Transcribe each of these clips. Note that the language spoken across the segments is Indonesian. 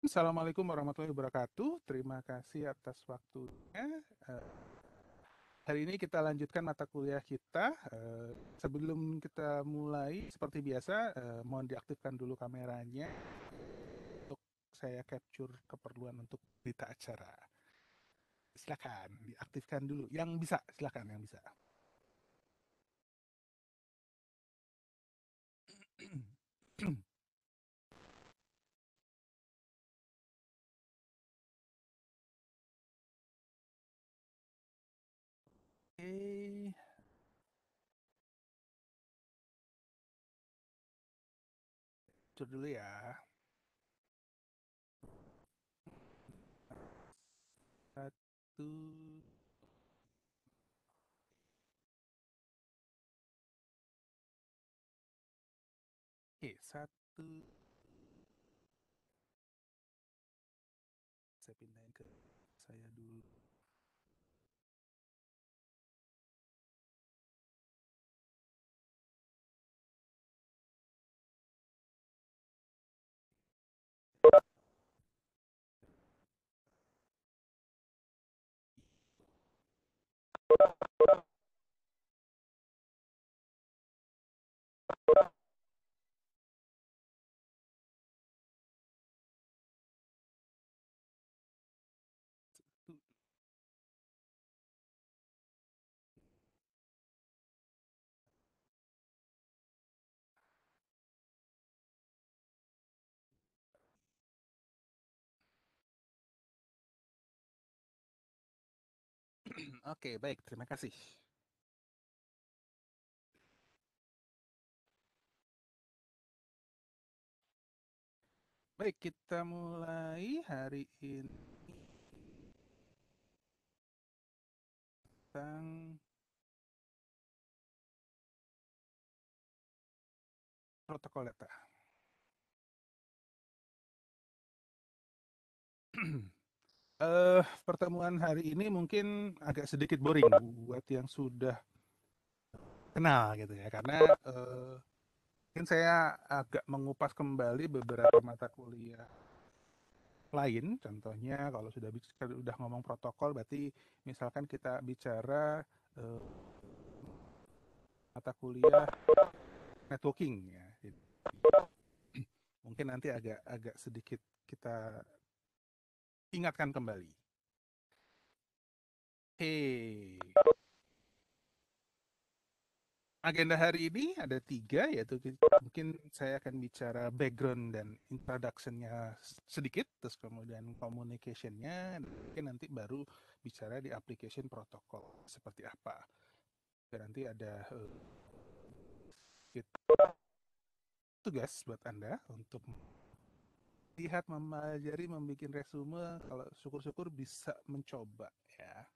Assalamualaikum warahmatullahi wabarakatuh. Terima kasih atas waktunya. Eh, Hari ini kita lanjutkan mata kuliah kita. Sebelum kita mulai, seperti biasa, mohon diaktifkan dulu kameranya untuk saya capture keperluan untuk berita acara. Silakan diaktifkan dulu. Yang bisa, silakan yang bisa. Oke, capture dulu ya. Satu, oke, satu. Saya pindahin ke saya dulu. Oke, baik. Terima kasih. Baik, kita mulai hari ini tentang protokol data. Pertemuan hari ini mungkin agak sedikit boring buat yang sudah kenal gitu ya, karena mungkin saya agak mengupas kembali beberapa mata kuliah lain. Contohnya kalau sudah ngomong protokol, berarti misalkan kita bicara eh, mata kuliah networking ya. Jadi, mungkin nanti agak agak sedikit kita ingatkan kembali. Hei, agenda hari ini ada tiga, yaitu mungkin saya akan bicara background dan introduction-nya sedikit, terus kemudian communication-nya, dan mungkin nanti baru bicara di application protokol seperti apa. Dan nanti ada tugas buat Anda untuk lihat, mempelajari, membuat resume, kalau syukur-syukur bisa mencoba ya.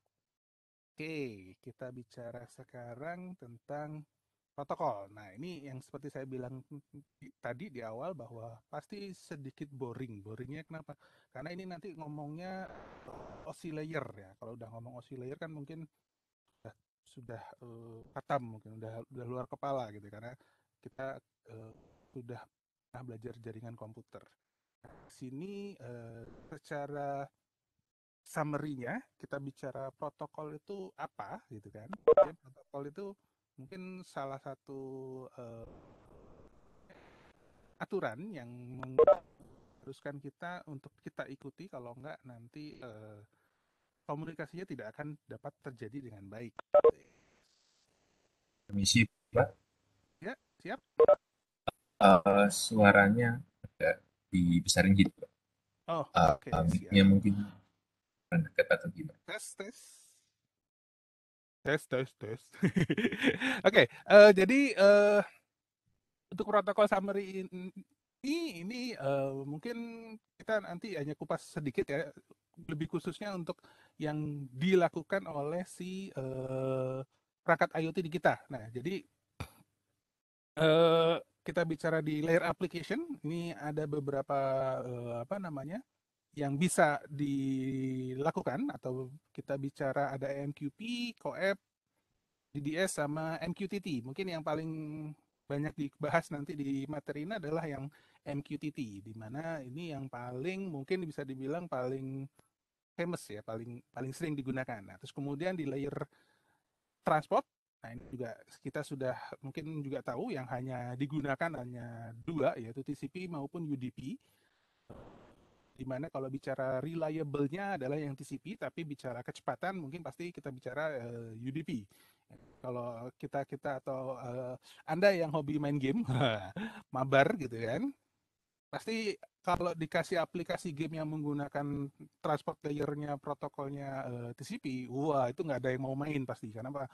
Oke, kita bicara sekarang tentang protokol. Nah, ini yang seperti saya bilang tadi di awal bahwa pasti sedikit boring. Boringnya kenapa? Karena ini nanti ngomongnya OSI layer ya. Kalau udah ngomong OSI layer kan mungkin sudah katam, mungkin udah luar kepala gitu, karena kita sudah pernah belajar jaringan komputer. Di sini secara summary-nya kita bicara protokol itu apa gitu kan. Ya, protokol itu mungkin salah satu aturan yang mengharuskan kita untuk kita ikuti, kalau enggak nanti komunikasinya tidak akan dapat terjadi dengan baik. Permisi, Pak. Ya, siap. Suaranya agak dibesarin gitu, Pak. Oh, oke, Mic-nya siap. mungkin dekat atau gimana? Tes, tes. Tes, tes, tes. Oke, jadi untuk protokol summary ini mungkin kita nanti hanya kupas sedikit ya, lebih khususnya untuk yang dilakukan oleh si perangkat IoT di kita. Nah, jadi eh, kita bicara di layer application, ini ada beberapa apa namanya yang bisa dilakukan, atau kita bicara ada MQP, CoAP, DDS sama MQTT. Mungkin yang paling banyak dibahas nanti di materi ini adalah yang MQTT, di mana ini yang paling mungkin bisa dibilang paling famous ya, paling paling sering digunakan. Nah, terus kemudian di layer transport, nah ini juga kita sudah mungkin juga tahu yang hanya digunakan hanya dua, yaitu TCP maupun UDP. Di mana kalau bicara reliable-nya adalah yang TCP, tapi bicara kecepatan mungkin pasti kita bicara UDP. Kalau kita atau Anda yang hobi main game, mabar gitu kan, pasti kalau dikasih aplikasi game yang menggunakan transport layer-nya protokolnya TCP, wah itu nggak ada yang mau main pasti. Karena apa?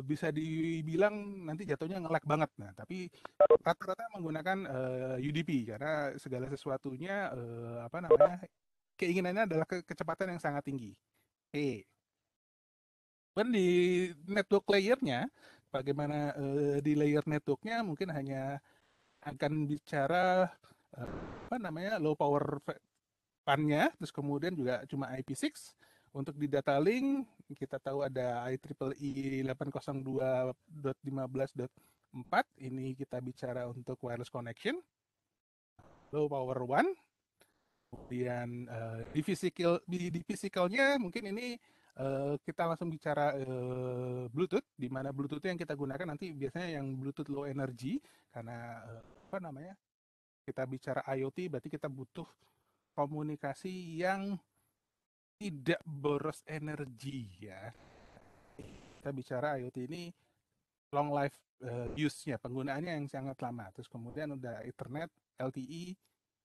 Bisa dibilang nanti jatuhnya nge-lag banget. Nah, tapi rata-rata menggunakan UDP karena segala sesuatunya apa namanya keinginannya adalah kecepatan yang sangat tinggi. Oke. Dan di network layer-nya, bagaimana di layer network-nya mungkin hanya akan bicara apa namanya low power PAN-nya, terus kemudian juga cuma IP6. Untuk di data link kita tahu ada IEEE 802.15.4, ini kita bicara untuk wireless connection, low power one. Kemudian di physicalnya mungkin ini kita langsung bicara Bluetooth, di mana Bluetooth yang kita gunakan nanti biasanya yang Bluetooth low energy karena apa namanya kita bicara IoT berarti kita butuh komunikasi yang tidak boros energi ya. Kita bicara IoT ini long life use-nya, penggunaannya yang sangat lama. Terus kemudian udah Ethernet, LTE,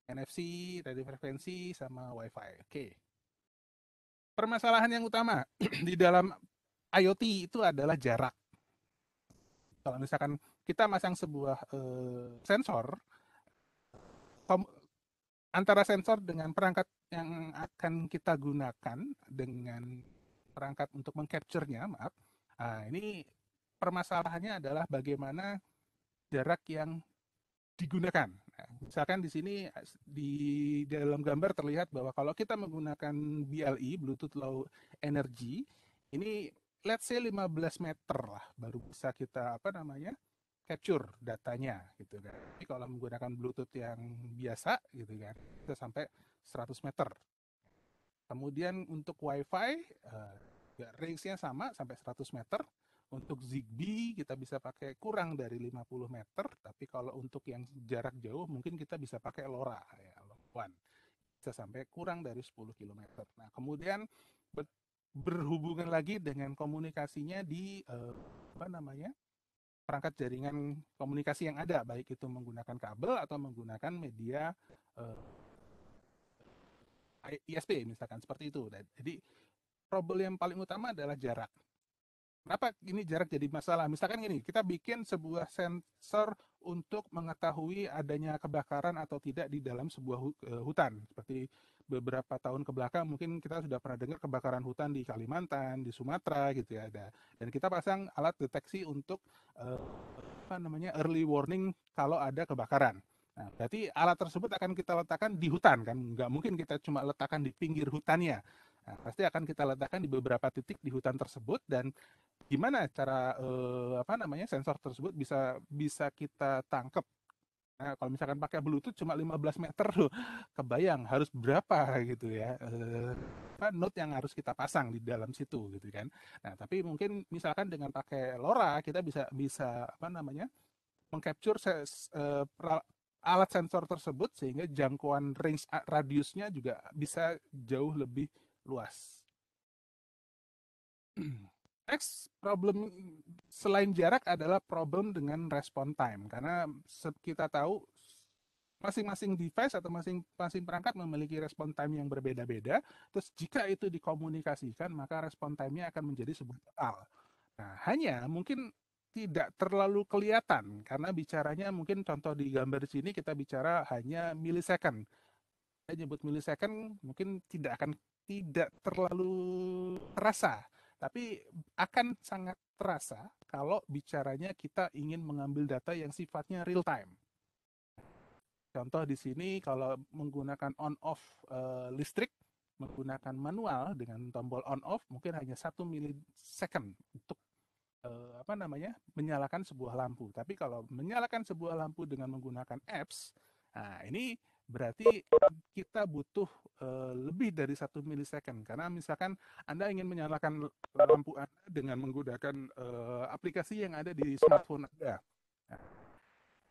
NFC, radio frekuensi, sama Wi-Fi. Oke. Permasalahan yang utama di dalam IoT itu adalah jarak. Kalau misalkan kita masang sebuah sensor, antara sensor dengan perangkat yang akan kita gunakan dengan perangkat untuk mengcapture-nya, maaf. Nah, ini permasalahannya adalah bagaimana jarak yang digunakan. Nah, misalkan di sini di dalam gambar terlihat bahwa kalau kita menggunakan BLE, Bluetooth Low Energy, ini let's say 15 meter lah baru bisa kita apa namanya capture datanya gitu kan. Tapi kalau menggunakan Bluetooth yang biasa gitu kan, bisa sampai 100 meter. Kemudian untuk Wi-Fi, range-nya sama sampai 100 meter. Untuk Zigbee kita bisa pakai kurang dari 50 meter, tapi kalau untuk yang jarak jauh mungkin kita bisa pakai LoRa ya, LoRa. Bisa sampai kurang dari 10 kilometer. Nah, kemudian berhubungan lagi dengan komunikasinya di apa namanya? Perangkat jaringan komunikasi yang ada, baik itu menggunakan kabel atau menggunakan media ISP misalkan seperti itu. Jadi problem yang paling utama adalah jarak. Kenapa ini jarak jadi masalah? Misalkan gini, kita bikin sebuah sensor untuk mengetahui adanya kebakaran atau tidak di dalam sebuah hutan. Seperti beberapa tahun ke belakang mungkin kita sudah pernah dengar kebakaran hutan di Kalimantan, di Sumatera gitu ya ada. Dan kita pasang alat deteksi untuk apa namanya early warning kalau ada kebakaran. Nah, berarti alat tersebut akan kita letakkan di hutan kan, nggak mungkin kita cuma letakkan di pinggir hutannya. Nah, pasti akan kita letakkan di beberapa titik di hutan tersebut dan gimana cara apa namanya sensor tersebut bisa bisa kita tangkap. Nah, kalau misalkan pakai Bluetooth cuma 15 meter loh, kebayang harus berapa gitu ya apa node yang harus kita pasang di dalam situ gitu kan. Nah, tapi mungkin misalkan dengan pakai LoRa kita bisa bisa apa namanya mengcapture alat sensor tersebut sehingga jangkauan range radiusnya juga bisa jauh lebih luas. Next problem selain jarak adalah problem dengan respon time karena kita tahu masing-masing device atau masing-masing perangkat memiliki respon time yang berbeda-beda. Terus jika itu dikomunikasikan maka respon time-nya akan menjadi sebuah total. Nah, hanya mungkin tidak terlalu kelihatan karena bicaranya mungkin contoh di gambar sini kita bicara hanya millisecond. Saya nyebut millisecond mungkin tidak terlalu terasa, tapi akan sangat terasa kalau bicaranya kita ingin mengambil data yang sifatnya real time. Contoh di sini kalau menggunakan on off listrik menggunakan manual dengan tombol on off mungkin hanya 1 millisecond untuk apa namanya menyalakan sebuah lampu. Tapi kalau menyalakan sebuah lampu dengan menggunakan apps Nah, ini berarti kita butuh lebih dari 1 milisecond karena misalkan Anda ingin menyalakan lampu Anda dengan menggunakan aplikasi yang ada di smartphone Anda. Nah,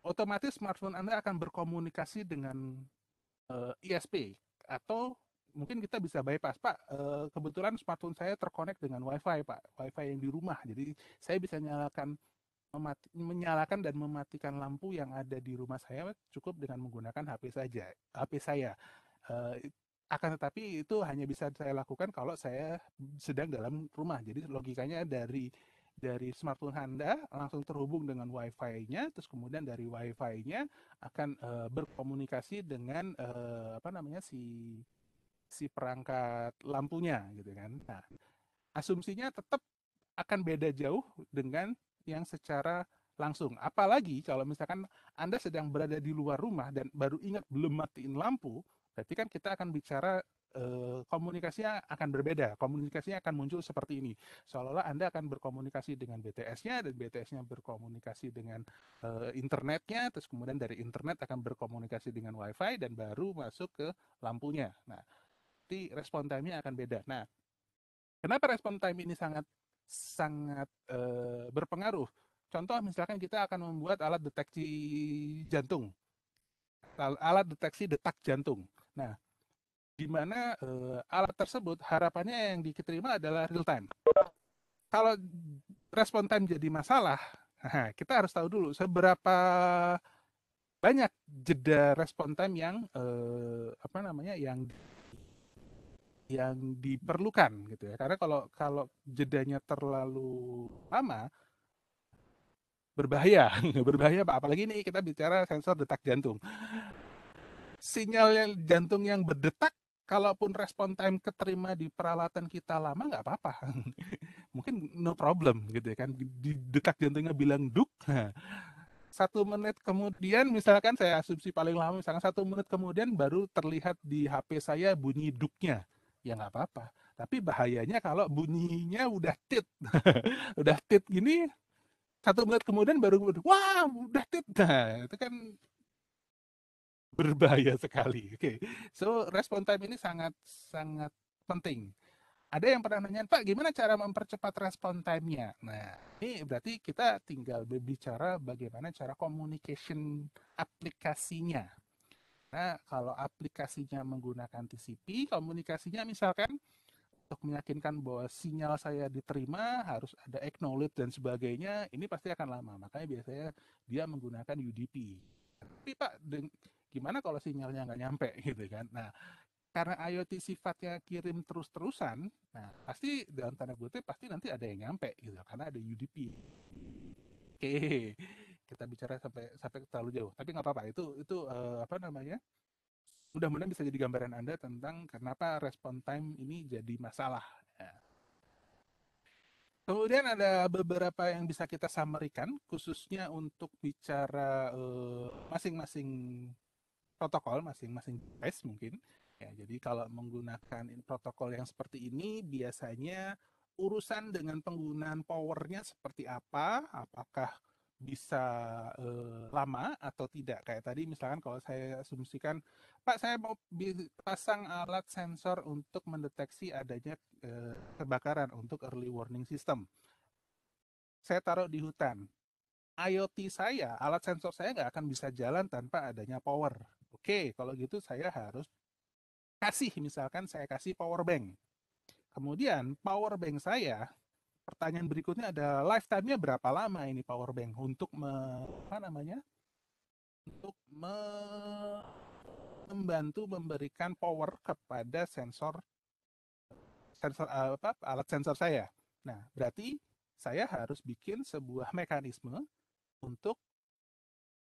otomatis smartphone Anda akan berkomunikasi dengan ISP atau mungkin kita bisa bypass, Pak. Kebetulan smartphone saya terkonek dengan WiFi, Pak. WiFi yang di rumah. Jadi saya bisa menyalakan dan mematikan lampu yang ada di rumah saya cukup dengan menggunakan HP saja, HP saya. Eh, akan tetapi itu hanya bisa saya lakukan kalau saya sedang dalam rumah. Jadi logikanya dari smartphone Anda langsung terhubung dengan Wi-Fi-nya, terus kemudian dari Wi-Fi-nya akan berkomunikasi dengan apa namanya si perangkat lampunya gitu kan. Nah, asumsinya tetap akan beda jauh dengan yang secara langsung. Apalagi kalau misalkan Anda sedang berada di luar rumah dan baru ingat belum matiin lampu, berarti kan kita akan bicara komunikasinya akan berbeda. Komunikasinya akan muncul seperti ini. Seolah-olah Anda akan berkomunikasi dengan BTS-nya dan BTS-nya berkomunikasi dengan internetnya, terus kemudian dari internet akan berkomunikasi dengan WiFi dan baru masuk ke lampunya. Nah, nanti respon time-nya akan beda. Nah, kenapa respon time ini sangat sangat berpengaruh? Contoh misalkan kita akan membuat alat deteksi jantung, alat deteksi detak jantung. Nah, di mana alat tersebut harapannya yang diterima adalah real time. Kalau respon time jadi masalah, nah, kita harus tahu dulu seberapa banyak jeda respon time yang apa namanya yang diperlukan gitu ya. Karena kalau kalau jedanya terlalu lama berbahaya, berbahaya Pak. Apalagi ini kita bicara sensor detak jantung. Sinyal jantung yang berdetak, kalaupun respon time keterima di peralatan kita lama nggak apa-apa. Mungkin no problem gitu ya kan. Di detak jantungnya bilang duk, 1 menit kemudian misalkan saya asumsi paling lama misalkan 1 menit kemudian baru terlihat di HP saya bunyi duknya, ya nggak apa-apa. Tapi bahayanya kalau bunyinya udah tit, udah tit gini 1 menit kemudian baru wah udah tit, nah itu kan berbahaya sekali. Oke, so respon time ini sangat sangat penting. Ada yang pernah nanya, Pak, gimana cara mempercepat respon time-nya? Nah, ini berarti kita tinggal berbicara bagaimana cara communication aplikasinya. Nah, kalau aplikasinya menggunakan TCP, komunikasinya misalkan untuk meyakinkan bahwa sinyal saya diterima, harus ada acknowledge dan sebagainya, ini pasti akan lama. Makanya biasanya dia menggunakan UDP. Tapi Pak, gimana kalau sinyalnya nggak nyampe gitu kan? Nah, karena IoT sifatnya kirim terus-terusan, nah pasti dalam tanda kutip pasti nanti ada yang nyampe gitu karena ada UDP. Oke, kita bicara sampai sampai terlalu jauh, tapi nggak apa-apa. Itu apa namanya? Mudah-mudahan bisa jadi gambaran Anda tentang kenapa respon time ini jadi masalah. Ya. Kemudian ada beberapa yang bisa kita summary-kan, khususnya untuk bicara masing-masing protokol, masing-masing device mungkin. Ya, jadi kalau menggunakan protokol yang seperti ini, biasanya urusan dengan penggunaan powernya seperti apa, apakah bisa lama atau tidak. Kayak tadi misalkan kalau saya asumsikan, Pak saya mau pasang alat sensor untuk mendeteksi adanya kebakaran untuk early warning system. Saya taruh di hutan. IoT saya, alat sensor saya nggak akan bisa jalan tanpa adanya power. Oke, kalau gitu saya harus misalkan saya kasih power bank. Kemudian power bank saya, pertanyaan berikutnya ada lifetime-nya berapa lama ini power bank untuk apa namanya? Untuk membantu memberikan power kepada sensor apa alat sensor saya. Nah, berarti saya harus bikin sebuah mekanisme untuk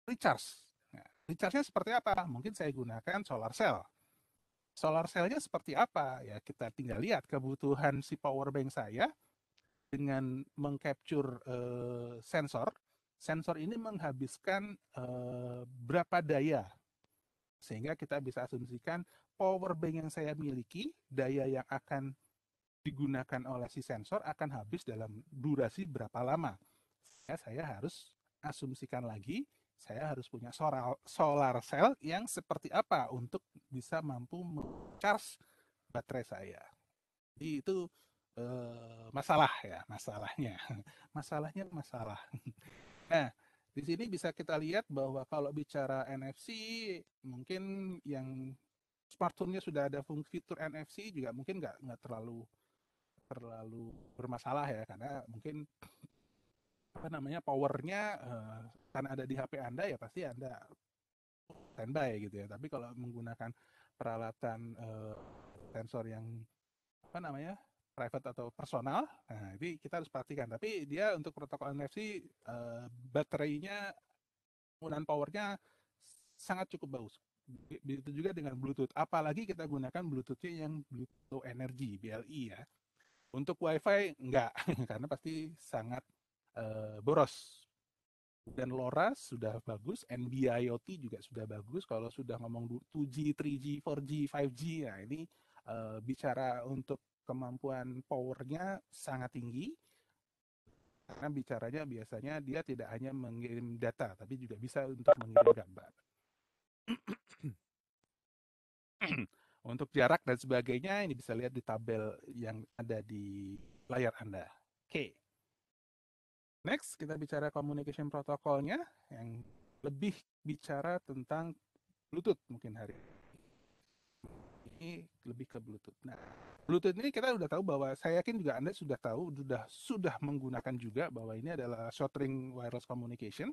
recharge. Nah, recharge-nya seperti apa? Mungkin saya gunakan solar cell. Solar cell-nya seperti apa? Ya kita tinggal lihat kebutuhan si power bank saya dengan mengcapture sensor. Sensor ini menghabiskan berapa daya sehingga kita bisa asumsikan power bank yang saya miliki, daya yang akan digunakan oleh si sensor akan habis dalam durasi berapa lama. Ya, saya harus asumsikan lagi saya harus punya solar cell yang seperti apa untuk bisa mampu charge baterai saya. Jadi itu masalah ya, masalahnya. Masalahnya masalah. Nah, di sini bisa kita lihat bahwa kalau bicara NFC, mungkin yang smartphone-nya sudah ada fitur NFC juga mungkin nggak terlalu terlalu bermasalah ya, karena mungkin apa namanya powernya karena ada di HP Anda ya pasti Anda standby gitu ya. Tapi kalau menggunakan peralatan sensor yang apa namanya private atau personal, nah ini kita harus perhatikan. Tapi dia untuk protokol NFC baterainya penggunaan powernya sangat cukup bagus. Begitu juga dengan Bluetooth. Apalagi kita gunakan Bluetoothnya yang Bluetooth Low Energy (BLE) ya. Untuk WiFi enggak, karena pasti sangat boros. Dan LoRa sudah bagus, NB-IoT juga sudah bagus. Kalau sudah ngomong 2G, 3G, 4G, 5G, ya ini bicara untuk kemampuan powernya sangat tinggi. Karena bicaranya biasanya dia tidak hanya mengirim data, tapi juga bisa untuk mengirim gambar. Untuk jarak dan sebagainya, ini bisa lihat di tabel yang ada di layar Anda. Oke, next kita bicara communication protokolnya yang lebih bicara tentang Bluetooth mungkin hari ini lebih ke Bluetooth. Nah, Bluetooth ini kita sudah tahu bahwa saya yakin juga Anda sudah tahu, sudah menggunakan juga bahwa ini adalah short range wireless communication,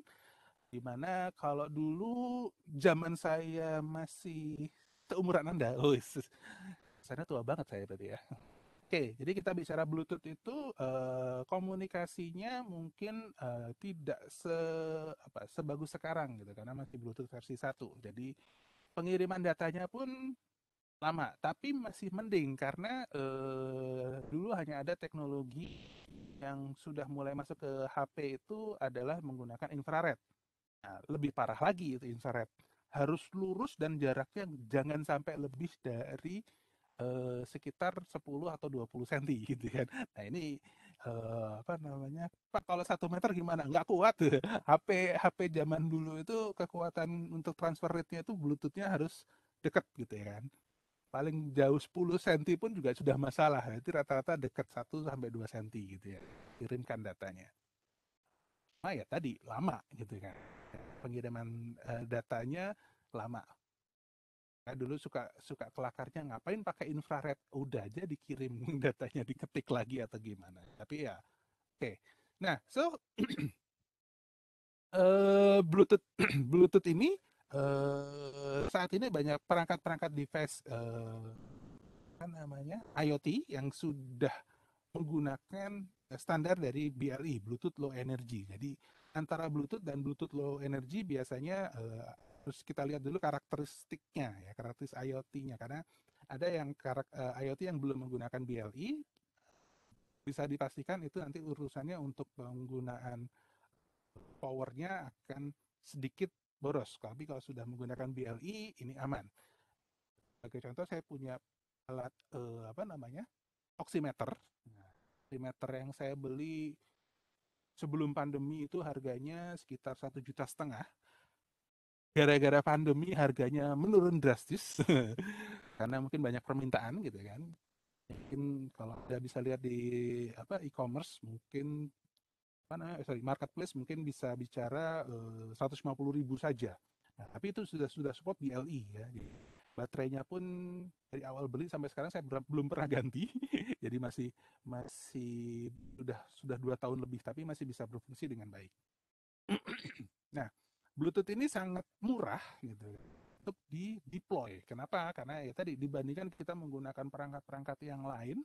di mana kalau dulu zaman saya masih seumuran Anda, oh, sana tua banget saya tadi ya. Oke, jadi kita bicara Bluetooth itu komunikasinya mungkin tidak sebagus sekarang gitu karena masih Bluetooth versi 1. Jadi pengiriman datanya pun lama, tapi masih mending karena dulu hanya ada teknologi yang sudah mulai masuk ke HP itu adalah menggunakan infrared. Nah, lebih parah lagi itu infrared. Harus lurus dan jaraknya jangan sampai lebih dari sekitar 10 atau 20 cm gitu kan. Nah ini apa namanya, Pak kalau 1 meter gimana? Nggak kuat. HP HP zaman dulu itu kekuatan untuk transfer rate-nya itu Bluetooth-nya harus deket gitu ya kan. Paling jauh 10 cm pun juga sudah masalah. Itu rata-rata dekat 1 sampai 2 cm gitu ya. Kirimkan datanya. Nah ya tadi lama gitu kan. Pengiriman datanya lama. Saya dulu suka suka kelakarnya ngapain pakai infrared, udah aja dikirim datanya diketik lagi atau gimana. Tapi ya oke. Okay. Nah, so Bluetooth Bluetooth ini saat ini banyak perangkat-perangkat device apa namanya IoT yang sudah menggunakan standar dari BLE, Bluetooth Low Energy. Jadi antara Bluetooth dan Bluetooth Low Energy biasanya harus kita lihat dulu karakteristiknya ya, karakteristik IoT-nya karena ada yang IoT yang belum menggunakan BLE bisa dipastikan itu nanti urusannya untuk penggunaan powernya akan sedikit boros. Tapi kalau sudah menggunakan BLE ini aman. Sebagai contoh saya punya alat apa namanya oximeter. Nah, oximeter yang saya beli sebelum pandemi itu harganya sekitar 1,5 juta. Gara-gara pandemi harganya menurun drastis karena mungkin banyak permintaan gitu kan. Mungkin kalau Anda bisa lihat di apa e-commerce mungkin apa namanya, marketplace mungkin bisa bicara 150.000 saja. Nah, tapi itu sudah support BLE ya. Jadi, baterainya pun dari awal beli sampai sekarang saya belum pernah ganti. Jadi masih masih sudah 2 tahun lebih tapi masih bisa berfungsi dengan baik. Nah, Bluetooth ini sangat murah gitu untuk di deploy. Kenapa? Karena ya tadi dibandingkan kita menggunakan perangkat-perangkat yang lain,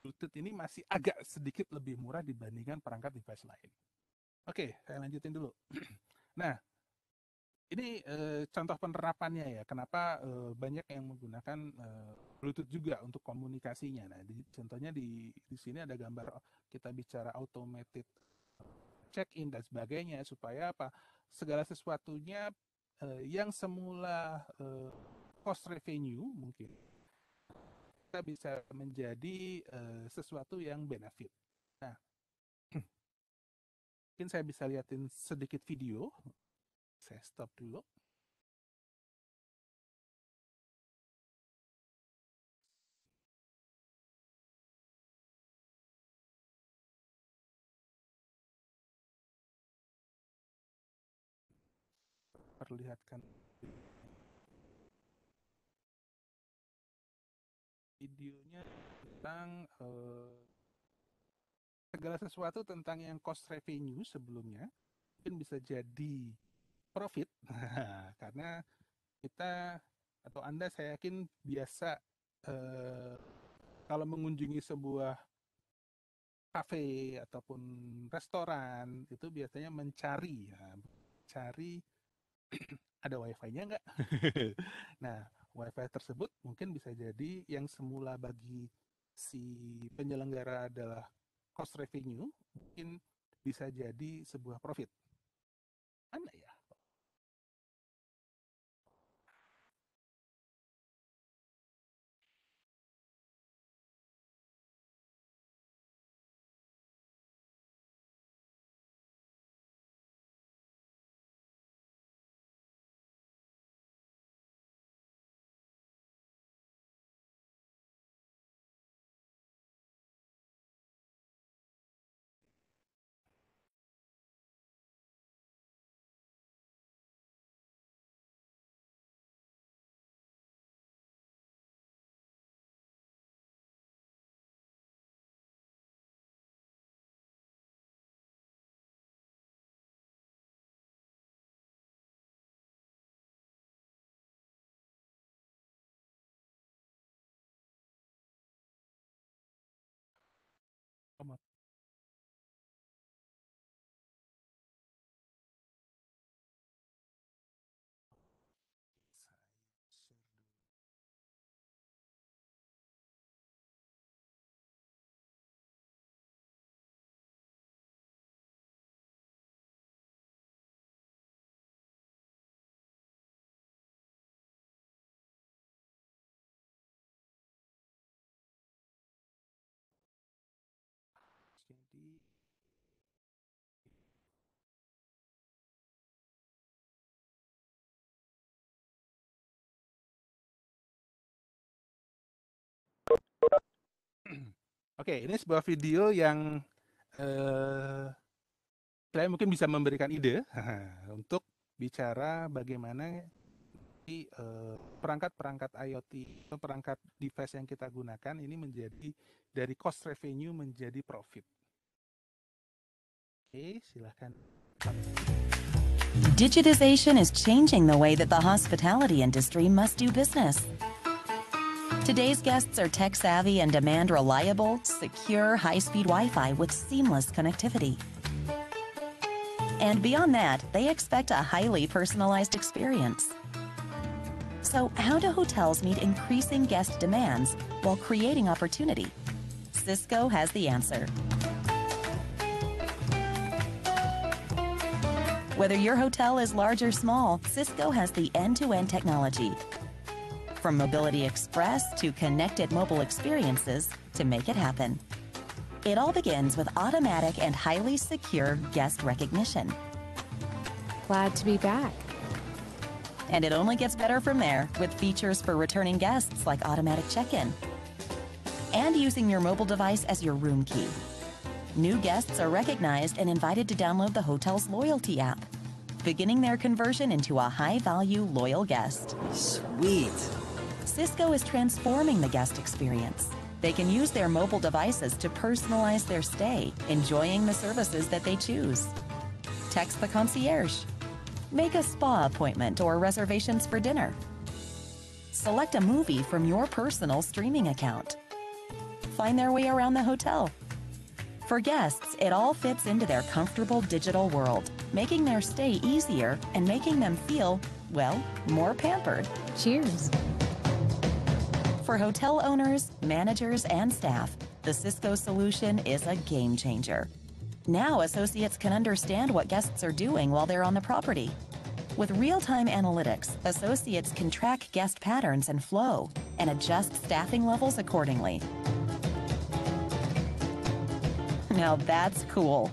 Bluetooth ini masih agak sedikit lebih murah dibandingkan perangkat device lain. Oke, saya lanjutin dulu. Nah, ini contoh penerapannya ya. Kenapa banyak yang menggunakan Bluetooth juga untuk komunikasinya. Nah, contohnya di sini ada gambar kita bicara automated check-in dan sebagainya supaya apa? Segala sesuatunya yang semula cost revenue mungkin kita bisa menjadi sesuatu yang benefit. Nah, Mungkin saya bisa liatin sedikit video. Saya stop dulu. Perlihatkan videonya tentang segala sesuatu tentang yang cost revenue sebelumnya mungkin bisa jadi profit karena kita atau Anda saya yakin biasa eh, kalau mengunjungi sebuah kafe ataupun restoran itu biasanya mencari ya, cari ada wifi-nya nggak? Nah, wifi tersebut mungkin bisa jadi yang semula bagi si penyelenggara adalah cost revenue, mungkin bisa jadi sebuah profit. Mana ya? Oh, jadi oke, ini sebuah video yang saya mungkin bisa memberikan ide untuk bicara bagaimana perangkat-perangkat IoT atau perangkat device yang kita gunakan ini menjadi dari cost revenue menjadi profit. Oke, silahkan. Digitization is changing the way that the hospitality industry must do business. Today's guests are tech-savvy and demand reliable, secure, high-speed Wi-Fi with seamless connectivity. And beyond that, they expect a highly personalized experience. So how do hotels meet increasing guest demands while creating opportunity? Cisco has the answer. Whether your hotel is large or small, Cisco has the end-to-end technology. From Mobility Express to connected mobile experiences to make it happen. It all begins with automatic and highly secure guest recognition. Glad to be back. And it only gets better from there with features for returning guests like automatic check-in and using your mobile device as your room key. New guests are recognized and invited to download the hotel's loyalty app, beginning their conversion into a high-value loyal guest. Sweet. Cisco is transforming the guest experience. They can use their mobile devices to personalize their stay, enjoying the services that they choose. Text the concierge. Make a spa appointment or reservations for dinner. Select a movie from your personal streaming account. Find their way around the hotel. For guests, it all fits into their comfortable digital world, making their stay easier and making them feel, well, more pampered. Cheers. For hotel owners, managers, and staff, the Cisco solution is a game changer. Now associates can understand what guests are doing while they're on the property. With real-time analytics, associates can track guest patterns and flow and adjust staffing levels accordingly. Now that's cool.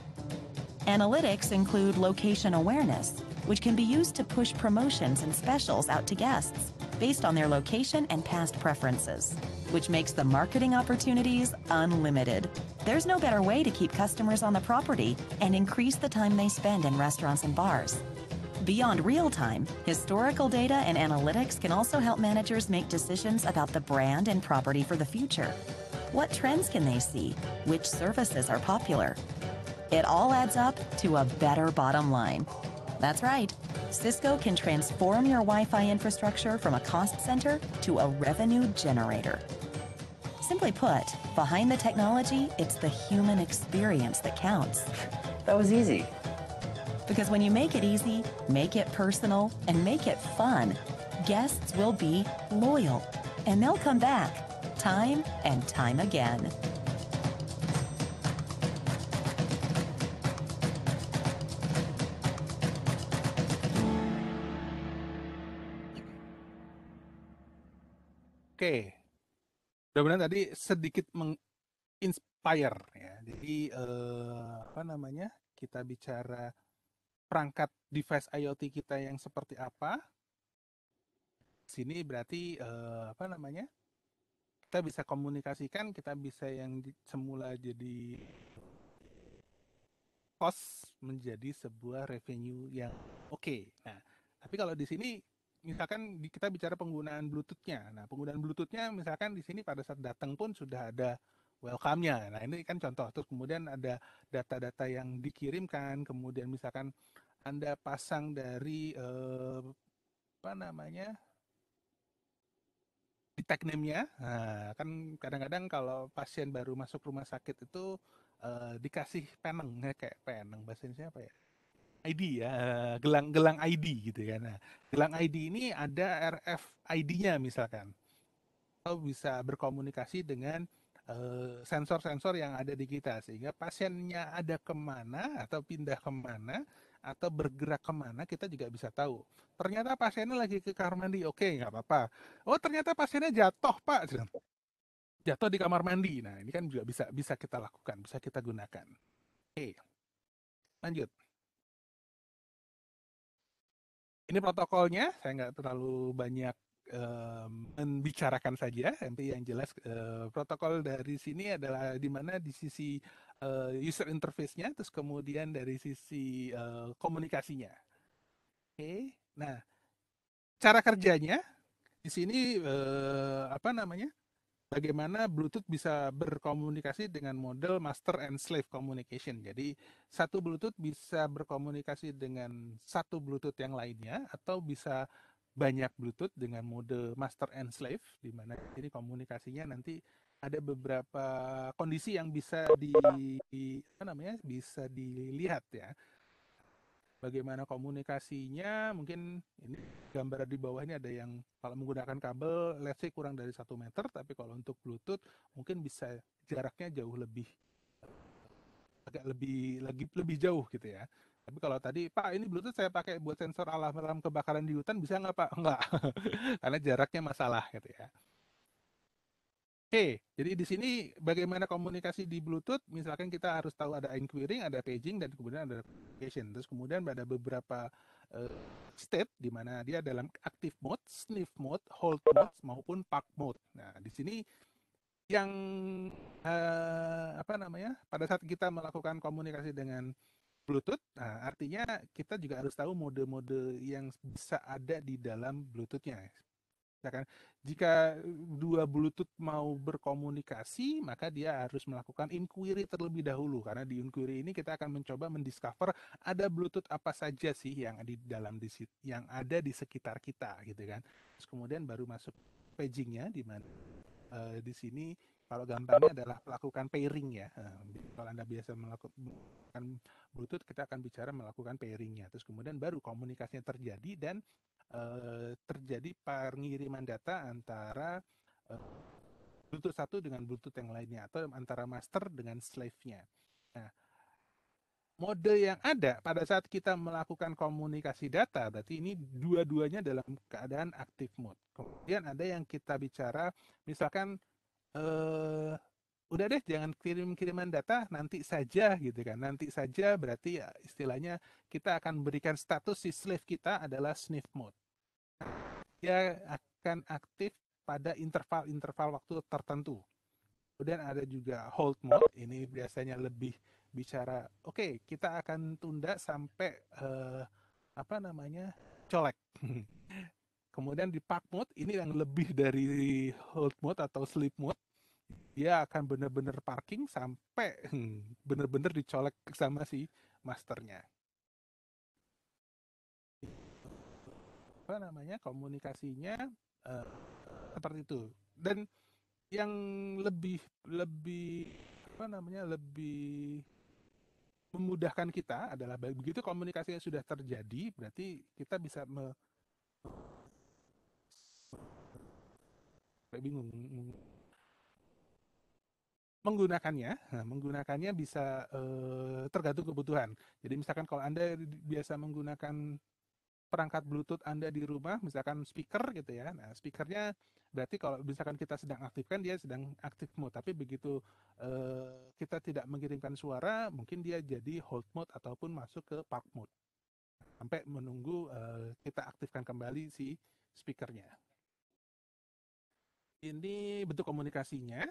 Analytics include location awareness, which can be used to push promotions and specials out to guests based on their location and past preferences, which makes the marketing opportunities unlimited. There's no better way to keep customers on the property and increase the time they spend in restaurants and bars. Beyond real-time, historical data and analytics can also help managers make decisions about the brand and property for the future. What trends can they see? Which services are popular? It all adds up to a better bottom line. That's right. Cisco can transform your Wi-Fi infrastructure from a cost center to a revenue generator. Simply put, behind the technology, it's the human experience that counts. That was easy. Because when you make it easy, make it personal, and make it fun, guests will be loyal, and they'll come back time and time again. Oke, mudah-mudahan tadi sedikit menginspire ya. Jadi apa namanya? Kita bicara perangkat device IoT kita yang seperti apa. Sini berarti apa namanya? Kita bisa komunikasikan, kita bisa yang semula jadi cost menjadi sebuah revenue yang oke. Nah, tapi kalau di sini misalkan kita bicara penggunaan Bluetooth-nya. Nah, penggunaan Bluetooth-nya misalkan di sini pada saat datang pun sudah ada welcome-nya. Nah, ini kan contoh. Terus kemudian ada data-data yang dikirimkan, kemudian misalkan Anda pasang dari apa namanya? Di tag name-nya. Nah, kan kadang-kadang kalau pasien baru masuk rumah sakit itu dikasih peneng, kayak peneng bahasa Indonesia apa ya? ID ya, gelang ID gitu kan. Nah, gelang ID ini ada RFID-nya misalkan. Atau bisa berkomunikasi dengan sensor-sensor yang ada di kita. Sehingga pasiennya ada kemana, atau pindah kemana, atau bergerak kemana, kita juga bisa tahu. Ternyata pasiennya lagi ke kamar mandi, oke, nggak apa-apa. Oh, ternyata pasiennya jatuh, Pak. Jatuh di kamar mandi. Nah, ini kan juga bisa kita lakukan, bisa kita gunakan. Oke, lanjut. Ini protokolnya, saya nggak terlalu banyak membicarakan saja, tapi yang jelas protokol dari sini adalah di mana di sisi user interface-nya, terus kemudian dari sisi komunikasinya. Oke, nah cara kerjanya di sini apa namanya? Bagaimana Bluetooth bisa berkomunikasi dengan model master and slave communication. Jadi satu Bluetooth bisa berkomunikasi dengan satu Bluetooth yang lainnya, atau bisa banyak Bluetooth dengan mode master and slave, di mana ini komunikasinya nanti ada beberapa kondisi yang bisa apa namanya, bisa dilihat ya. Bagaimana komunikasinya, mungkin ini gambar di bawah ini ada yang kalau menggunakan kabel let's say kurang dari 1 meter, tapi kalau untuk Bluetooth mungkin bisa jaraknya jauh lebih, agak lebih jauh gitu ya. Tapi kalau tadi, Pak ini Bluetooth saya pakai buat sensor alarm kebakaran di hutan, bisa nggak Pak? Enggak, karena jaraknya masalah gitu ya. Oke, jadi di sini bagaimana komunikasi di Bluetooth, misalkan kita harus tahu ada inquiring, ada paging, dan kemudian ada notification. Terus kemudian ada beberapa state di mana dia dalam active mode, sniff mode, hold mode, maupun park mode. Nah, di sini yang apa namanya, pada saat kita melakukan komunikasi dengan Bluetooth, nah artinya kita juga harus tahu mode-mode yang bisa ada di dalam Bluetooth-nya. Misalkan jika dua Bluetooth mau berkomunikasi, maka dia harus melakukan inquiry terlebih dahulu, karena di inquiry ini kita akan mencoba mendiscover ada Bluetooth apa saja sih yang ada di sekitar kita gitu kan. Terus kemudian baru masuk pagingnya, di mana di sini kalau gampangnya adalah melakukan pairing ya. Kalau Anda biasa melakukan Bluetooth, kita akan bicara melakukan pairingnya. Terus kemudian baru komunikasinya terjadi, dan terjadi pengiriman data antara Bluetooth satu dengan Bluetooth yang lainnya, atau antara master dengan slave-nya. Nah, mode yang ada pada saat kita melakukan komunikasi data, berarti ini dua-duanya dalam keadaan active mode. Kemudian ada yang kita bicara, misalkan udah deh jangan kiriman data, nanti saja gitu kan. Nanti saja berarti ya istilahnya kita akan berikan status si slave kita adalah sniff mode. Dia akan aktif pada interval-interval waktu tertentu. Kemudian ada juga hold mode, ini biasanya lebih bicara, oke, kita akan tunda sampai apa namanya, colek. Kemudian di park mode, ini yang lebih dari hold mode atau sleep mode, dia akan benar-benar parking sampai benar-benar dicolek sama si masternya. Apa namanya, komunikasinya seperti itu. Dan yang lebih lebih apa namanya, lebih memudahkan kita adalah begitu komunikasinya sudah terjadi, berarti kita bisa bingung menggunakannya. Nah, menggunakannya bisa tergantung kebutuhan. Jadi misalkan kalau Anda biasa menggunakan perangkat Bluetooth Anda di rumah, misalkan speaker gitu ya. Nah, speakernya berarti kalau misalkan kita sedang aktifkan, dia sedang aktif mode. Tapi begitu kita tidak mengirimkan suara, mungkin dia jadi hold mode ataupun masuk ke park mode. Sampai menunggu kita aktifkan kembali si speakernya. Ini bentuk komunikasinya.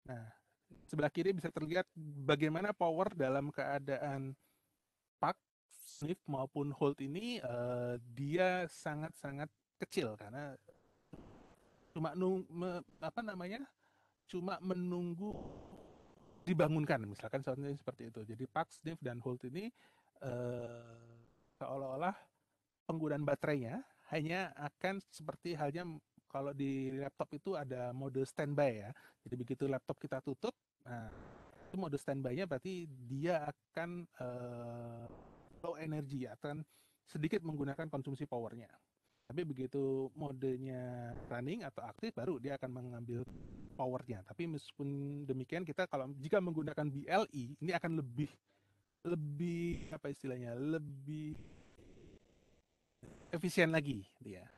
Nah, sebelah kiri bisa terlihat bagaimana power dalam keadaan park, sniff maupun hold ini dia sangat-sangat kecil karena cuma apa namanya, cuma menunggu dibangunkan, misalkan contohnya seperti itu. Jadi park, sniff dan hold ini seolah-olah penggunaan baterainya hanya akan seperti halnya kalau di laptop itu ada mode standby ya. Jadi begitu laptop kita tutup, nah itu mode standby-nya berarti dia akan low energy, akan sedikit menggunakan konsumsi powernya. Tapi begitu modenya running atau aktif, baru dia akan mengambil powernya. Tapi meskipun demikian, kita kalau jika menggunakan BLE ini akan lebih apa istilahnya, lebih efisien lagi dia.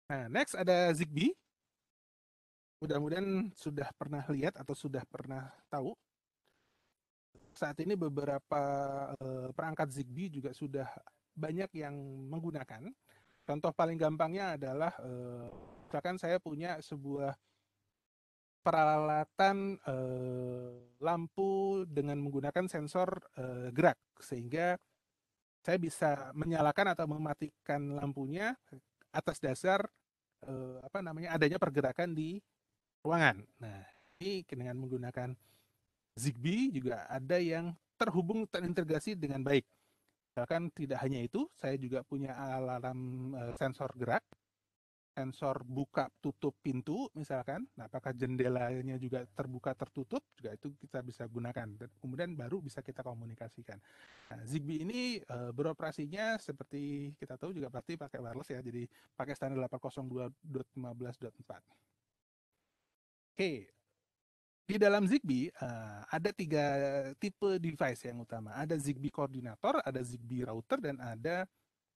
Nah, next ada Zigbee. Mudah-mudahan sudah pernah lihat atau sudah pernah tahu. Saat ini beberapa perangkat Zigbee juga sudah banyak yang menggunakan. Contoh paling gampangnya adalah misalkan saya punya sebuah peralatan lampu dengan menggunakan sensor gerak, sehingga saya bisa menyalakan atau mematikan lampunya atas dasar apa namanya, adanya pergerakan di ruangan. Nah, ini dengan menggunakan Zigbee juga ada yang terintegrasi dengan baik. Bahkan tidak hanya itu, saya juga punya alarm sensor gerak, sensor buka tutup pintu misalkan. Nah, apakah jendelanya juga terbuka tertutup, juga itu kita bisa gunakan. Dan kemudian baru bisa kita komunikasikan. Nah, Zigbee ini beroperasinya seperti kita tahu juga berarti pakai wireless ya, jadi pakai standar 802.15.4. Oke, di dalam Zigbee ada 3 tipe device yang utama. Ada Zigbee koordinator, ada Zigbee router, dan ada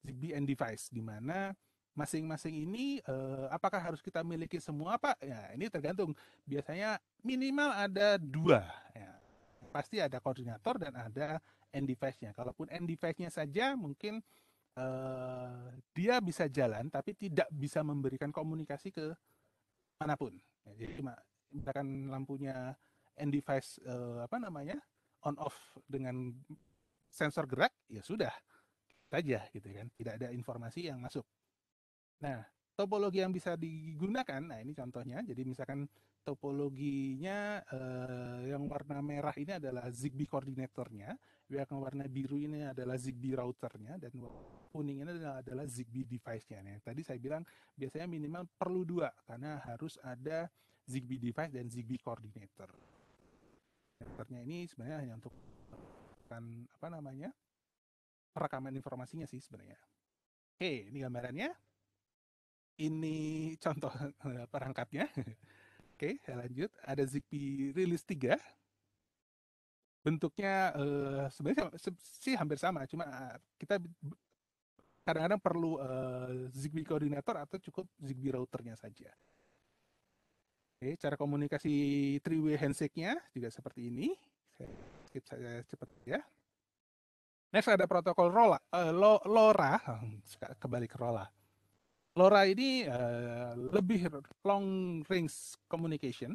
Zigbee end device, di mana masing-masing ini apakah harus kita miliki semua, Pak? Ya, ini tergantung. Biasanya minimal ada 2. Ya. Pasti ada koordinator dan ada end device-nya. Kalaupun end device-nya saja mungkin dia bisa jalan, tapi tidak bisa memberikan komunikasi ke manapun. Ya, jadi cuma misalkan lampunya end device apa namanya, on off dengan sensor gerak, ya sudah saja gitu kan, tidak ada informasi yang masuk. Nah, topologi yang bisa digunakan, nah ini contohnya. Jadi misalkan topologinya yang warna merah ini adalah Zigbee koordinatornya, yang warna biru ini adalah Zigbee routernya, dan kuning ini adalah Zigbee device-nya. Nah, tadi saya bilang biasanya minimal perlu 2 karena harus ada Zigbee device dan Zigbee coordinator. Coordinatornya ini sebenarnya hanya untuk apa namanya, perekaman informasinya sih sebenarnya. Oke, ini gambarannya. Ini contoh perangkatnya. Oke, saya lanjut. Ada Zigbee Release 3. Bentuknya sebenarnya sih hampir sama, cuma kita kadang-kadang perlu Zigbee koordinator atau cukup Zigbee routernya saja. Oke, cara komunikasi three-way handshake-nya juga seperti ini. Saya skip saja cepat ya. Next ada protokol LoRa, kembali ke LoRa. LoRa ini lebih long range communication.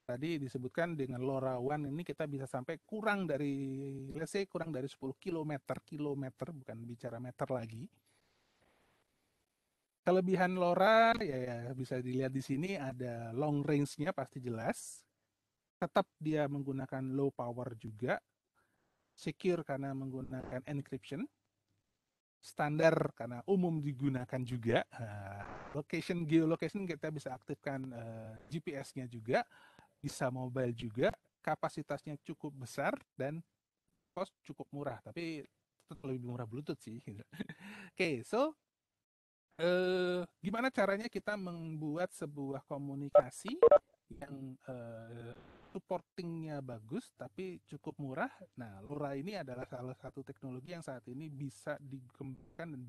Tadi disebutkan dengan LoRaWAN ini kita bisa sampai kurang dari, let's say kurang dari 10 kilometer, bukan bicara meter lagi. Kelebihan LoRa ya bisa dilihat di sini, ada long range-nya pasti jelas. Tetap dia menggunakan low power juga. Secure karena menggunakan encryption. Standar karena umum digunakan juga. Geolocation kita bisa aktifkan GPS-nya juga, bisa mobile juga, kapasitasnya cukup besar dan cost cukup murah, tapi tetap lebih murah Bluetooth sih. Oke, so gimana caranya kita membuat sebuah komunikasi yang supportingnya bagus tapi cukup murah? Nah, LoRa ini adalah salah satu teknologi yang saat ini bisa dikembangkan dan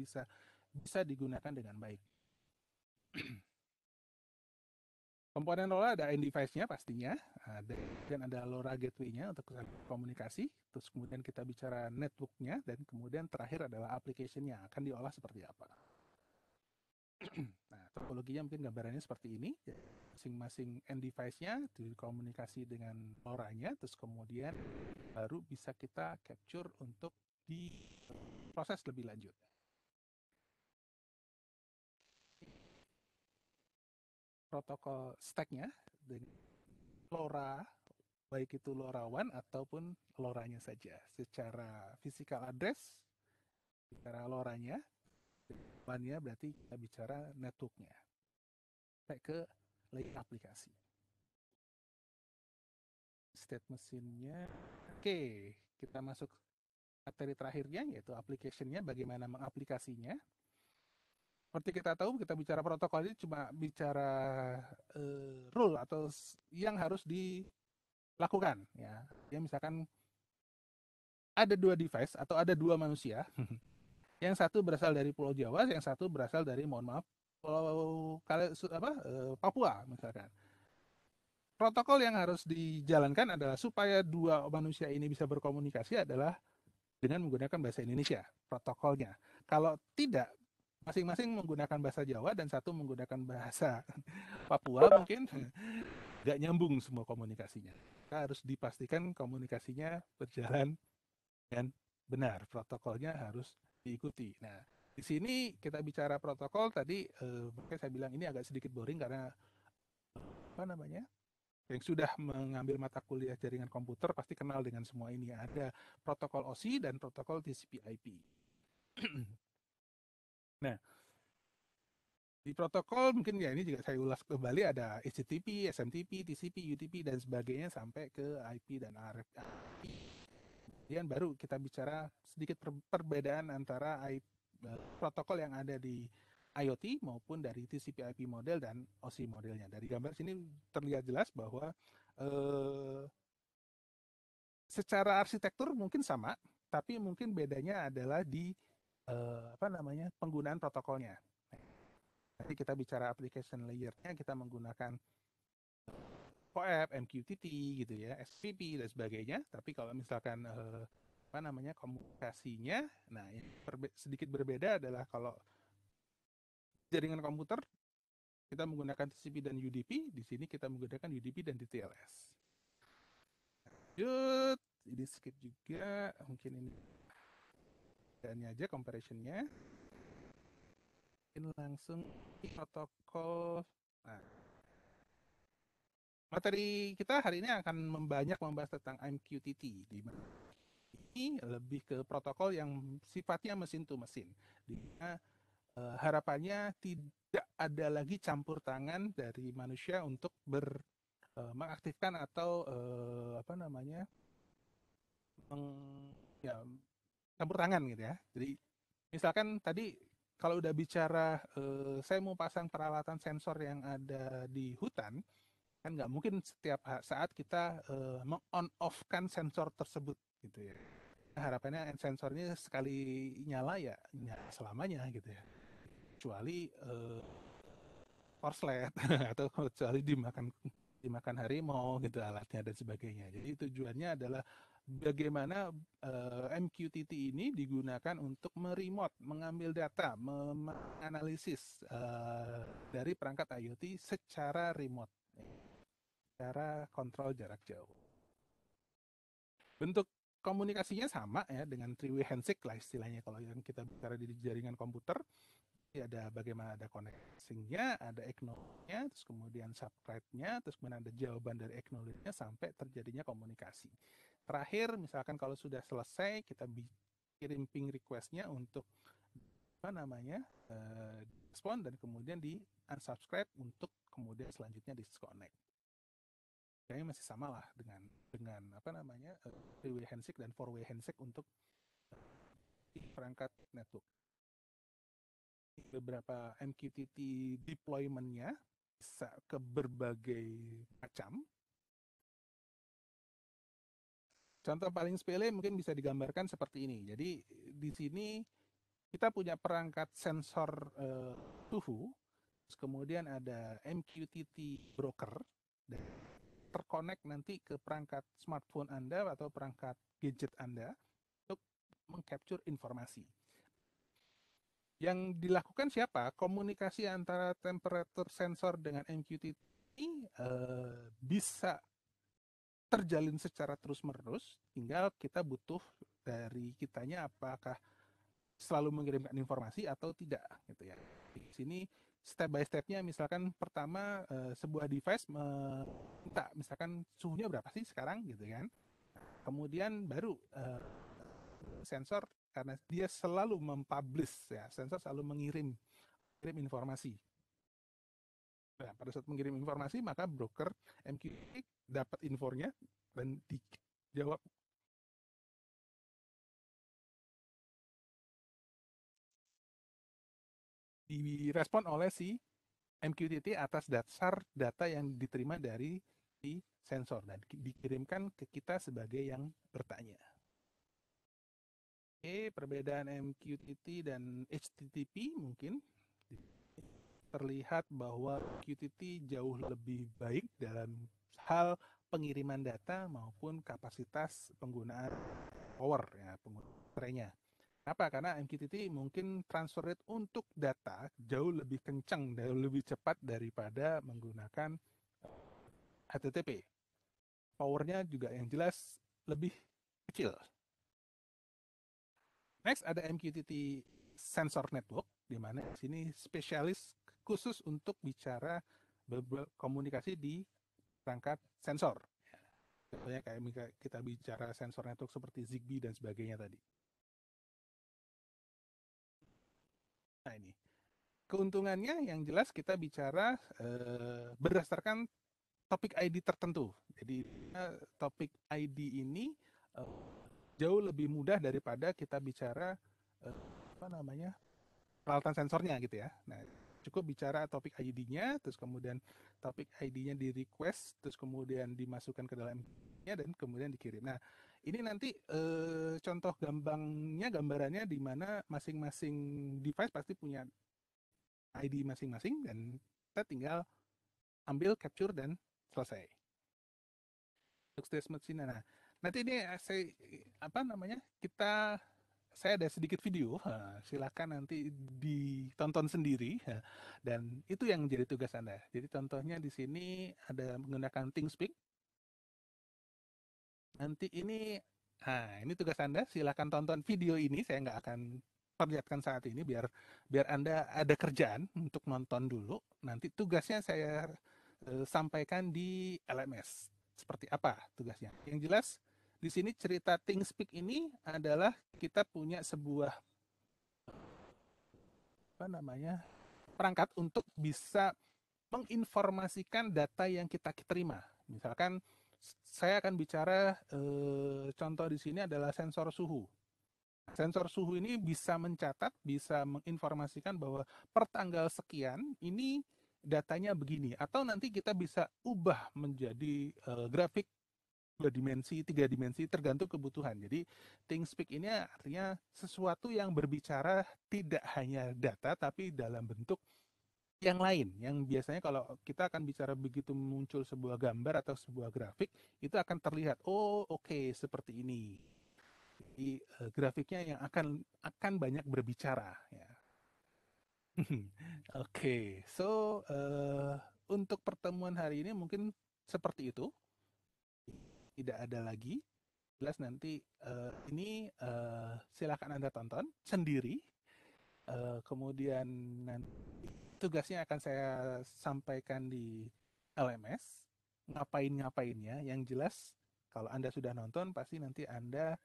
bisa digunakan dengan baik. Komponen LoRa ada end device-nya pastinya, dan ada LoRa gateway-nya untuk komunikasi, terus kemudian kita bicara network-nya, dan kemudian terakhir adalah application-nya, akan diolah seperti apa. Nah, topologinya mungkin gambarannya seperti ini. Masing-masing end device-nya dikomunikasi dengan LoRa-nya, terus kemudian baru bisa kita capture untuk diproses lebih lanjut. Protokol stack-nya dengan LoRa, baik itu LoRaWAN ataupun LoRa-nya saja. Secara physical address, secara LoRa-nya, WAN-nya berarti kita bicara network-nya. Sampai ke layer aplikasi. State mesinnya. Oke, kita masuk materi terakhirnya, yaitu application-nya, bagaimana mengaplikasinya. Seperti kita tahu, kita bicara protokol ini cuma bicara rule atau yang harus dilakukan. Ya, misalkan ada 2 device atau ada 2 manusia. Yang satu berasal dari Pulau Jawa, yang satu berasal dari, mohon maaf, Pulau Papua misalkan. Protokol yang harus dijalankan adalah supaya 2 manusia ini bisa berkomunikasi adalah dengan menggunakan bahasa Indonesia, protokolnya. Kalau tidak, masing-masing menggunakan bahasa Jawa dan satu menggunakan bahasa Papua, mungkin nggak nyambung semua komunikasinya. Kita harus dipastikan komunikasinya berjalan dengan benar, protokolnya harus diikuti. Nah, di sini kita bicara protokol tadi, makanya saya bilang ini agak sedikit boring karena yang sudah mengambil mata kuliah jaringan komputer pasti kenal dengan semua ini. Ada protokol OSI dan protokol TCP/IP. Nah, di protokol mungkin ya ini juga saya ulas kembali, ada HTTP, SMTP, TCP, UDP dan sebagainya sampai ke IP dan RFP. Kemudian baru kita bicara sedikit perbedaan antara protokol yang ada di IoT maupun dari TCP/IP model dan OSI modelnya. Dari gambar sini terlihat jelas bahwa secara arsitektur mungkin sama, tapi mungkin bedanya adalah di penggunaan protokolnya. Nanti kita bicara application layer-nya, kita menggunakan POAP, MQTT gitu ya, SPP dan sebagainya. Tapi kalau misalkan komunikasinya, nah yang sedikit berbeda adalah kalau jaringan komputer kita menggunakan TCP dan UDP, di sini kita menggunakan UDP dan TTLS. Lanjut, ini skip juga, mungkin ini dan aja comparison-nya. Mungkin langsung protokol. Nah, materi kita hari ini akan banyak membahas tentang MQTT, di mana ini lebih ke protokol yang sifatnya mesin to mesin, di mana harapannya tidak ada lagi campur tangan dari manusia untuk mengaktifkan atau campur tangan gitu ya. Jadi misalkan tadi kalau udah bicara saya mau pasang peralatan sensor yang ada di hutan, kan nggak mungkin setiap saat kita meng-on-off-kan sensor tersebut gitu ya. Nah, harapannya sensornya sekali nyala ya nyala selamanya gitu ya. Kecuali korslet atau kecuali dimakan harimau gitu alatnya dan sebagainya. Jadi tujuannya adalah bagaimana MQTT ini digunakan untuk meremote, mengambil data, menganalisis dari perangkat IoT secara remote, secara kontrol jarak jauh. Bentuk komunikasinya sama ya dengan three-way handshake lah istilahnya kalau yang kita bicara di jaringan komputer. Ada bagaimana ada connecting-nya, ada acknowledge-nya, terus kemudian subscribe-nya, terus kemudian ada jawaban dari acknowledge-nya sampai terjadinya komunikasi. Terakhir, misalkan kalau sudah selesai, kita kirim ping request-nya untuk respon dan kemudian di unsubscribe untuk kemudian selanjutnya disconnect. Kayaknya masih sama lah dengan three-way handshake dan four-way handshake untuk perangkat network. Beberapa MQTT deployment-nya bisa ke berbagai macam. Contoh paling sepele mungkin bisa digambarkan seperti ini. Jadi di sini kita punya perangkat sensor suhu, kemudian ada MQTT broker, dan terkonek nanti ke perangkat smartphone Anda atau perangkat gadget Anda untuk mengcapture informasi. Yang dilakukan siapa? Komunikasi antara temperature sensor dengan MQTT bisa terjalin secara terus-menerus, tinggal kita butuh dari kitanya apakah selalu mengirimkan informasi atau tidak gitu ya. Di sini step by stepnya misalkan pertama sebuah device minta misalkan suhunya berapa sih sekarang gitu kan. Kemudian baru sensor karena dia selalu mempublish ya, sensor selalu mengirim informasi. Nah, pada saat mengirim informasi maka broker MQTT dapat infonya dan dijawab direspon oleh si MQTT atas dasar data yang diterima dari si sensor dan dikirimkan ke kita sebagai yang bertanya. Oke, perbedaan MQTT dan HTTP mungkin terlihat bahwa MQTT jauh lebih baik dalam hal pengiriman data maupun kapasitas penggunaan power ya, penggunaan. Kenapa? Karena MQTT mungkin transfer rate untuk data jauh lebih kencang, jauh lebih cepat daripada menggunakan HTTP. Powernya juga yang jelas lebih kecil. Next ada MQTT Sensor Network, di mana di sini spesialis khusus untuk bicara komunikasi di perangkat sensor. Contohnya kayak kita bicara sensor network seperti Zigbee dan sebagainya tadi. Nah ini, keuntungannya yang jelas kita bicara berdasarkan topik ID tertentu. Jadi topik ID ini jauh lebih mudah daripada kita bicara peralatan sensornya gitu ya. Nah, cukup bicara topik ID-nya, terus kemudian topik ID-nya di request, terus kemudian dimasukkan ke dalam nya dan kemudian dikirim. Nah, ini nanti contoh gambarannya di mana masing-masing device pasti punya ID masing-masing dan kita tinggal ambil, capture dan selesai. Untuk statement sini. Nah, nanti ini saya ada sedikit video, silakan nanti ditonton sendiri dan itu yang menjadi tugas Anda. Jadi contohnya di sini ada menggunakan ThingSpeak. Nanti ini tugas Anda, silakan tonton video ini, saya nggak akan perlihatkan saat ini biar Anda ada kerjaan untuk nonton dulu. Nanti tugasnya saya sampaikan di LMS. Seperti apa tugasnya? Yang jelas di sini cerita ThingSpeak ini adalah kita punya sebuah perangkat untuk bisa menginformasikan data yang kita terima. Misalkan saya akan bicara contoh di sini adalah sensor suhu. Sensor suhu ini bisa mencatat, bisa menginformasikan bahwa per tanggal sekian ini datanya begini, atau nanti kita bisa ubah menjadi grafik 2 dimensi, 3 dimensi tergantung kebutuhan. Jadi ThingSpeak ini artinya sesuatu yang berbicara tidak hanya data tapi dalam bentuk yang lain, yang biasanya kalau kita akan bicara begitu muncul sebuah gambar atau sebuah grafik, itu akan terlihat, oh oke, seperti ini. Jadi grafiknya yang akan banyak berbicara. Ya. Oke, so untuk pertemuan hari ini mungkin seperti itu. Tidak ada lagi. Jelas nanti ini silakan Anda tonton sendiri. Kemudian nanti tugasnya akan saya sampaikan di LMS. Ngapain-ngapainnya. Yang jelas kalau Anda sudah nonton pasti nanti Anda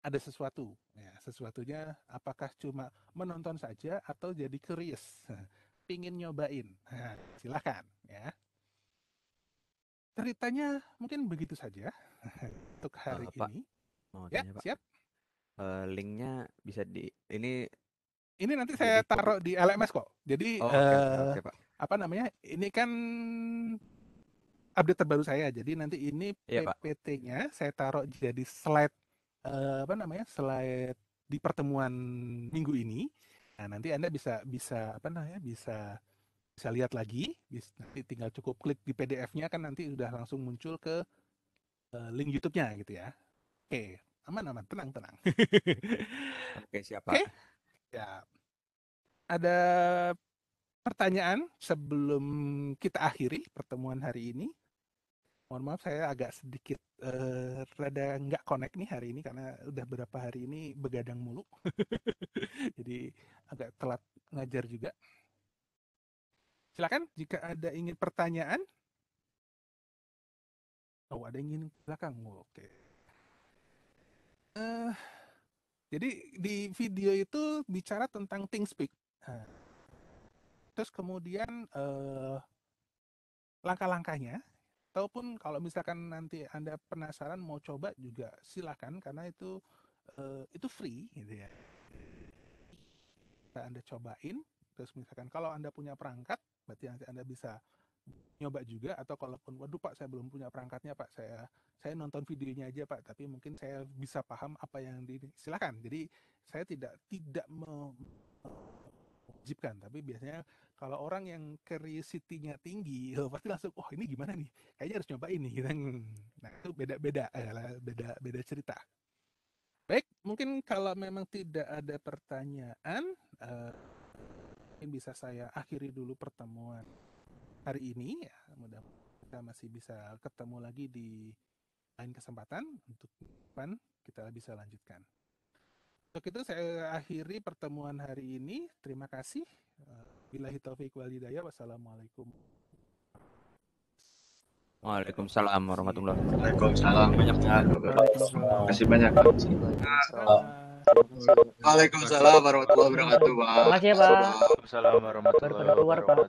ada sesuatu. Ya, sesuatunya apakah cuma menonton saja atau jadi curious. Pingin nyobain. Nah, silakan ya. Ceritanya mungkin begitu saja untuk hari Pak, ini. mau Ya, tanya Pak. siap. Linknya bisa ini Ini nanti saya Jadi- taruh di LMS kok. Jadi oke Pak. apa namanya? Ini kan update terbaru saya. Jadi nanti ini Iya, Pak. PPT-nya saya taruh jadi slide apa namanya? Slide di pertemuan minggu ini. Nah, nanti Anda bisa apa namanya? Bisa lihat lagi. Nanti tinggal cukup klik di PDF-nya kan nanti udah langsung muncul ke link YouTube-nya gitu ya. Oke, aman, tenang. Oke, siap Oke. Pak. Ya. Ada pertanyaan sebelum kita akhiri pertemuan hari ini? Mohon maaf saya agak sedikit rada nggak connect nih hari ini karena udah beberapa hari ini begadang mulu. Jadi agak telat ngajar juga. Silakan jika ada ingin pertanyaan. Oh, ada yang ingin belakang. Oke. Jadi di video itu bicara tentang ThinkSpeak. Nah, terus kemudian langkah-langkahnya, ataupun kalau misalkan nanti Anda penasaran mau coba juga silakan karena itu free gitu ya. Anda cobain, terus misalkan kalau Anda punya perangkat, berarti nanti Anda bisa nyoba juga, atau kalaupun waduh Pak saya belum punya perangkatnya Pak, saya nonton videonya aja Pak, tapi mungkin saya bisa paham apa yang silakan. Jadi saya tidak mewajibkan, tapi biasanya kalau orang yang curiosity-nya tinggi, pasti langsung, oh ini gimana nih? Kayaknya harus nyobain nih. Nah itu beda cerita. Baik, mungkin kalau memang tidak ada pertanyaan, mungkin bisa saya akhiri dulu pertemuan hari ini. Ya, mudah-mudahan kita masih bisa ketemu lagi di lain kesempatan. Untuk depan kita bisa lanjutkan. Untuk itu saya akhiri pertemuan hari ini. Terima kasih. Billahi taufiq wal hidayah. Wassalamualaikum. Waalaikumsalam warahmatullahi wabarakatuh. Waalaikumsalam. Waalaikumsalam. Kasih banyak. Waalaikumsalam warahmatullahi wabarakatuh, Pak. Makasih ya, Pak. Waalaikumsalam warahmatullahi Baru pada keluar, Pak. wabarakatuh.